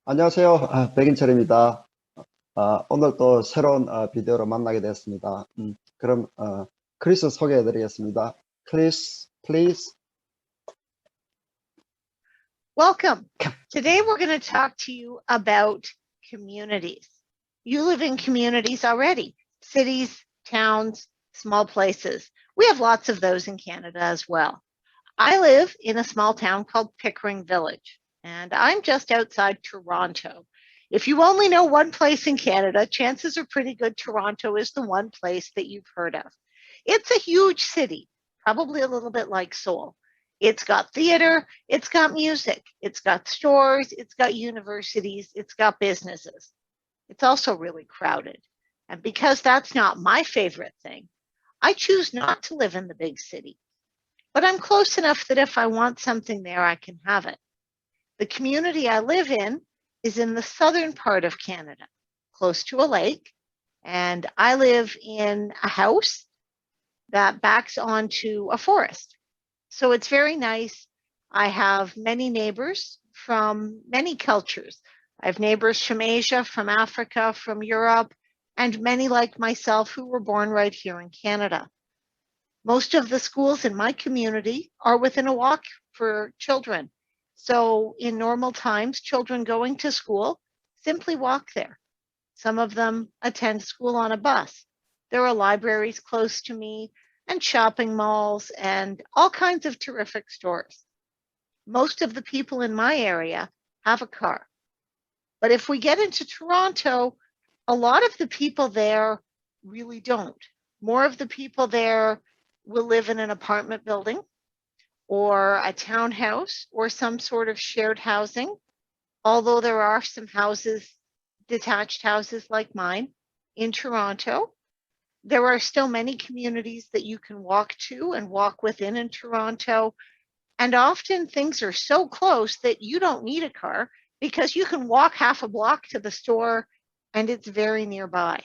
안녕하세요. 백인철입니다. 오늘 또 새로운 비디오로 만나게 됐습니다. 그럼 크리스 소개해 드리겠습니다. 크리스, please. Welcome. Today we're going to talk to you about communities. You live in communities already, cities, towns, small places. We have lots of those in Canada as well. I live in a small town called Pickering Village, and I'm just outside Toronto. If you only know one place in Canada, chances are pretty good Toronto is the one place that you've heard of. It's a huge city, probably a little bit like Seoul. It's got theater, it's got music, it's got stores, it's got universities, it's got businesses. It's also really crowded. And because that's not my favorite thing, I choose not to live in the big city. But I'm close enough that if I want something there, I can have it. The community I live in is in the southern part of Canada, close to a lake. And I live in a house that backs onto a forest. So it's very nice. I have many neighbors from many cultures. I have neighbors from Asia, from Africa, from Europe, and many like myself who were born right here in Canada. Most of the schools in my community are within a walk for children. So in normal times, children going to school simply walk there. Some of them attend school on a bus. There are libraries close to me and shopping malls and all kinds of terrific stores. Most of the people in my area have a car. But if we get into Toronto, a lot of the people there really don't. More of the people there will live in an apartment building or a townhouse or some sort of shared housing, although there are some houses, detached houses like mine in Toronto. There are still many communities that you can walk to and walk within in Toronto. And often things are so close that you don't need a car because you can walk half a block to the store and it's very nearby.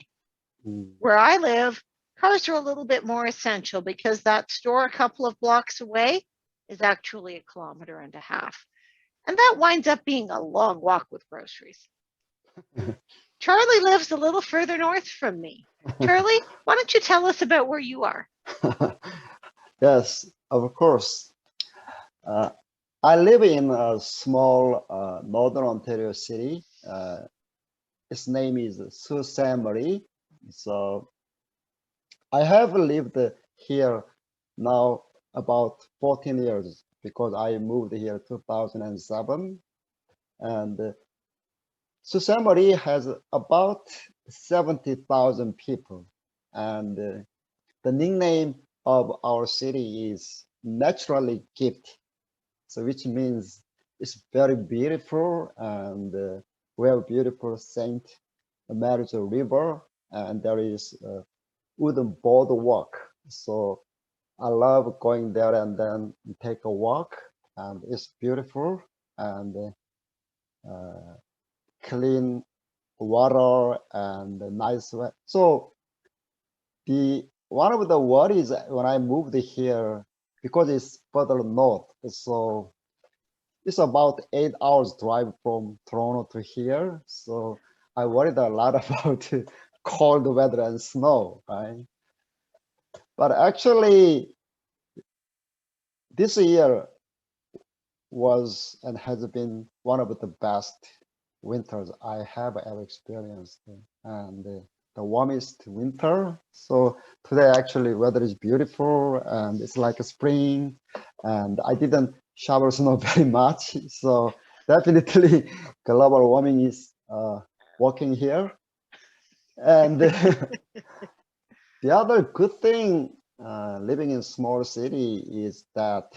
Where I live, cars are a little bit more essential because that store a couple of blocks away is actually 1.5 kilometers. And that winds up being a long walk with groceries. Charlie lives a little further north from me. Charlie, why don't you tell us about where you are? Yes, of course. I live in a small northern Ontario city. Its name is Sault Ste. Marie. So I have lived here now about 14 years because I moved here 2007. And Sault Ste. Marie has about 70,000 people. And the nickname of our city is naturally gifted. So which means it's very beautiful, and we have beautiful St. Mary's River, and there is a wooden boardwalk. So I love going there and then take a walk, and it's beautiful and clean water and nice weather. So the one of the worries when I moved here, because it's further north, so it's about 8 hours drive from Toronto to here. So I worried a lot about cold weather and snow, right? But actually, this year was and has been one of the best winters I have ever experienced, and the warmest winter. So today actually weather is beautiful and it's like a spring, and I didn't shower snow very much. So definitely global warming is working here. And the other good thing living in small city is that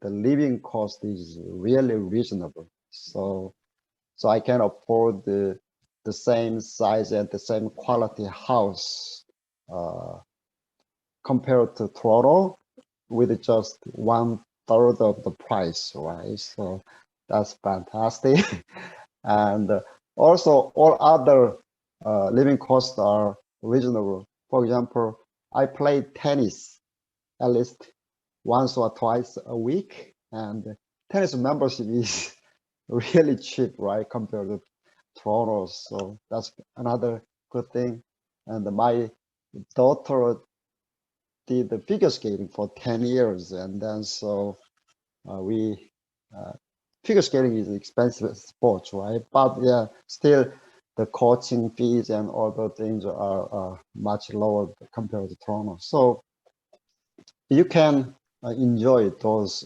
the living cost is really reasonable. So I can afford the same size and the same quality house compared to Toronto with just 1/3 of the price, right? So that's fantastic. And also all other living costs are reasonable. For example, I play tennis at least once or twice a week, and tennis membership is really cheap, right? Compared to Toronto, so that's another good thing. And my daughter did the figure skating for 10 years, and then so we figure skating is expensive sport, right? But yeah, still the coaching fees and all the things are much lower compared to Toronto. So you can enjoy those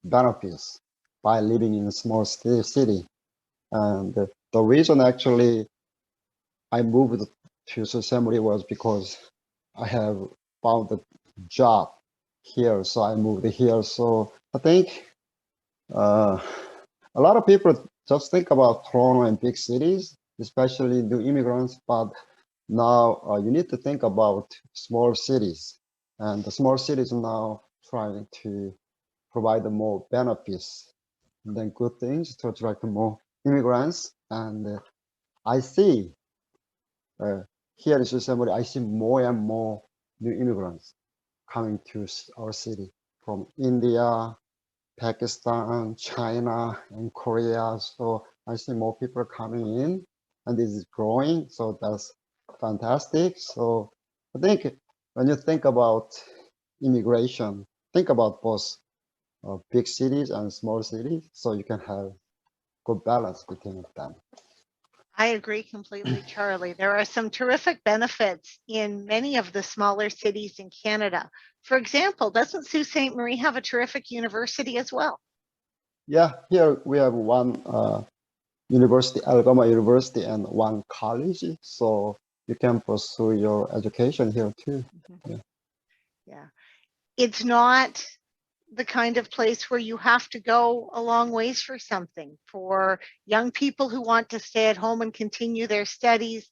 benefits by living in a small city. And the reason actually I moved to Sault Ste. Marie was because I have found a job here, so I moved here. So I think uh, a lot of people just think about Toronto and big cities, especially new immigrants, but now you need to think about small cities. And the small cities now trying to provide more benefits than good things to attract more immigrants. And I see uh, here in Sault Ste. Marie, I see more and more new immigrants coming to our city from India, Pakistan, China, and Korea. So I see more people coming in, and this is growing. So that's fantastic. So I think when you think about immigration, think about both big cities and small cities, so you can have good balance between them. I agree completely, Charlie. There are some terrific benefits in many of the smaller cities in Canada. For example, doesn't Sault Ste. Marie have a terrific university as well? Yeah, here we have one university, Algoma University, and one college. So you can pursue your education here too. Yeah. Yeah. It's not the kind of place where you have to go a long ways for something. For young people who want to stay at home and continue their studies,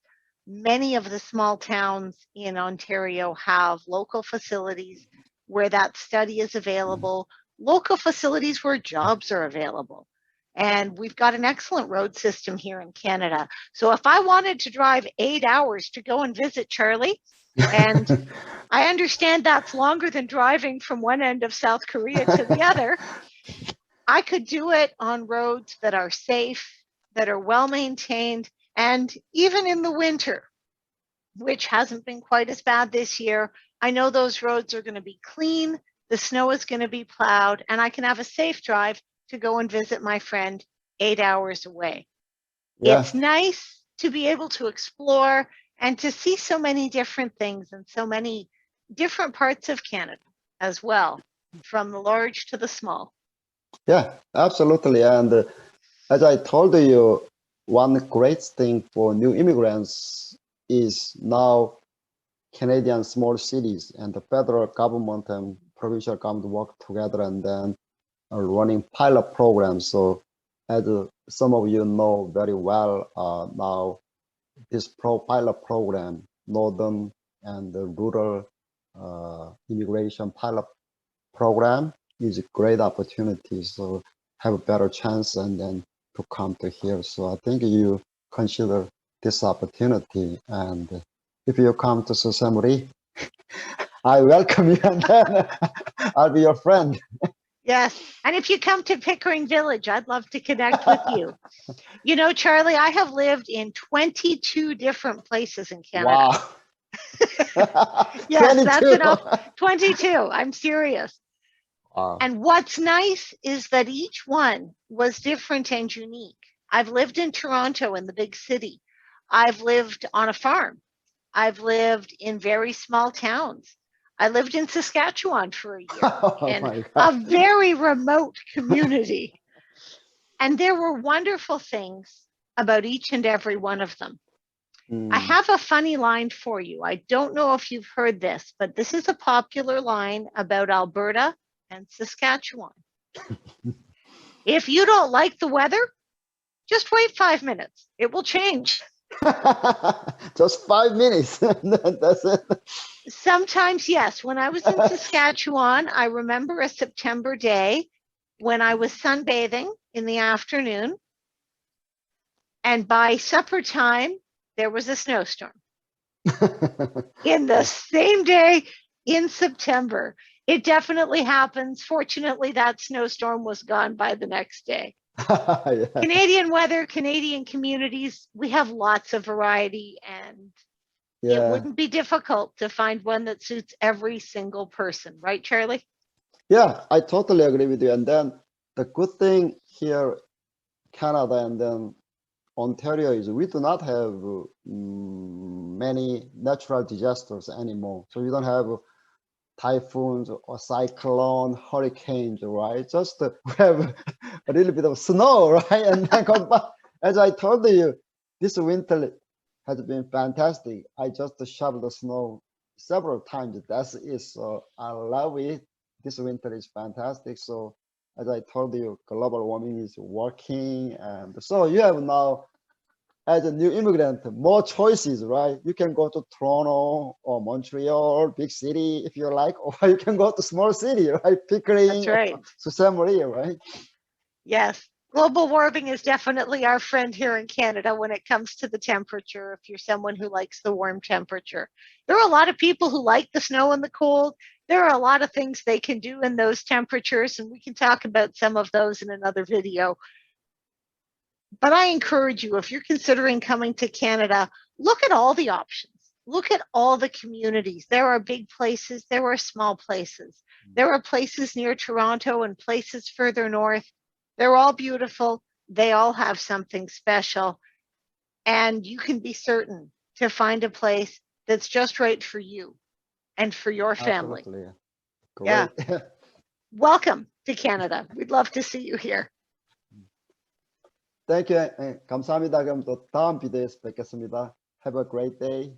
many of the small towns in Ontario have local facilities where that study is available, local facilities where jobs are available. And we've got an excellent road system here in Canada. So if I wanted to drive 8 hours to go and visit Charlie, and I understand that's longer than driving from one end of South Korea to the other. I could do it on roads that are safe, that are well maintained, and even in the winter, which hasn't been quite as bad this year, I know those roads are going to be clean, the snow is going to be plowed, and I can have a safe drive to go and visit my friend 8 hours away. Yeah. It's nice to be able to explore and to see so many different things and so many different parts of Canada as well, from the large to the small. Yeah, absolutely. And as I told you, one great thing for new immigrants is now Canadian small cities and the federal government and provincial government work together and then are running pilot programs. So as some of you know very well, now this pilot program, Northern and the Rural Immigration Pilot Program is a great opportunity. So have a better chance and then to come to here. So I think you consider this opportunity. And if you come to Sault Ste. Marie, I welcome you and then I'll be your friend. Yes. And if you come to Pickering Village, I'd love to connect with you. You know, Charlie, I have lived in 22 different places in Canada. Wow. Yes, 22. that's enough. 22. I'm serious. Wow. And what's nice is that each one was different and unique. I've lived in Toronto in the big city. I've lived on a farm. I've lived in very small towns. I lived in Saskatchewan for a year Oh in my a God. very remote community. And there were wonderful things about each and every one of them. I have a funny line for you. I don't know if you've heard this, but this is a popular line about Alberta and Saskatchewan. If you don't like the weather, just wait 5 minutes. It will change. Just 5 minutes. That's it. Sometimes, yes. When I was in Saskatchewan, I remember a September day when I was sunbathing in the afternoon. And by supper time, there was a snowstorm. In the same day in September. It definitely happens. Fortunately, that snowstorm was gone by the next day. Yeah. Canadian weather, Canadian communities, we have lots of variety, and it Yeah. wouldn't be difficult to find one that suits every single person, right, Charlie? Yeah, I totally agree with you. And then the good thing here, Canada and then Ontario, is we do not have many natural disasters anymore. So we don't have typhoons or cyclone, hurricanes, right? Just we have a little bit of snow, right? And then come back. As I told you, this winter has been fantastic. I just shoveled the snow several times. That's it. So I love it. This winter is fantastic. So as I told you, global warming is working. And so you have now, as a new immigrant, more choices, right? You can go to Toronto or Montreal, big city if you like, or you can go to small city, right? Pickering That's right. or Sault Ste. Marie, right? Yes. Global warming is definitely our friend here in Canada when it comes to the temperature, if you're someone who likes the warm temperature. There are a lot of people who like the snow and the cold. There are a lot of things they can do in those temperatures, and we can talk about some of those in another video. But I encourage you, if you're considering coming to Canada, look at all the options. Look at all the communities. There are big places, there are small places. There are places near Toronto and places further north. They're all beautiful. They all have something special. And you can be certain to find a place that's just right for you and for your family. Absolutely. Yeah. Great. Welcome to Canada. We'd love to see you here. Thank you. 감사합니다. 그럼 또 다음 비디오에서 뵙겠습니다. Have a great day.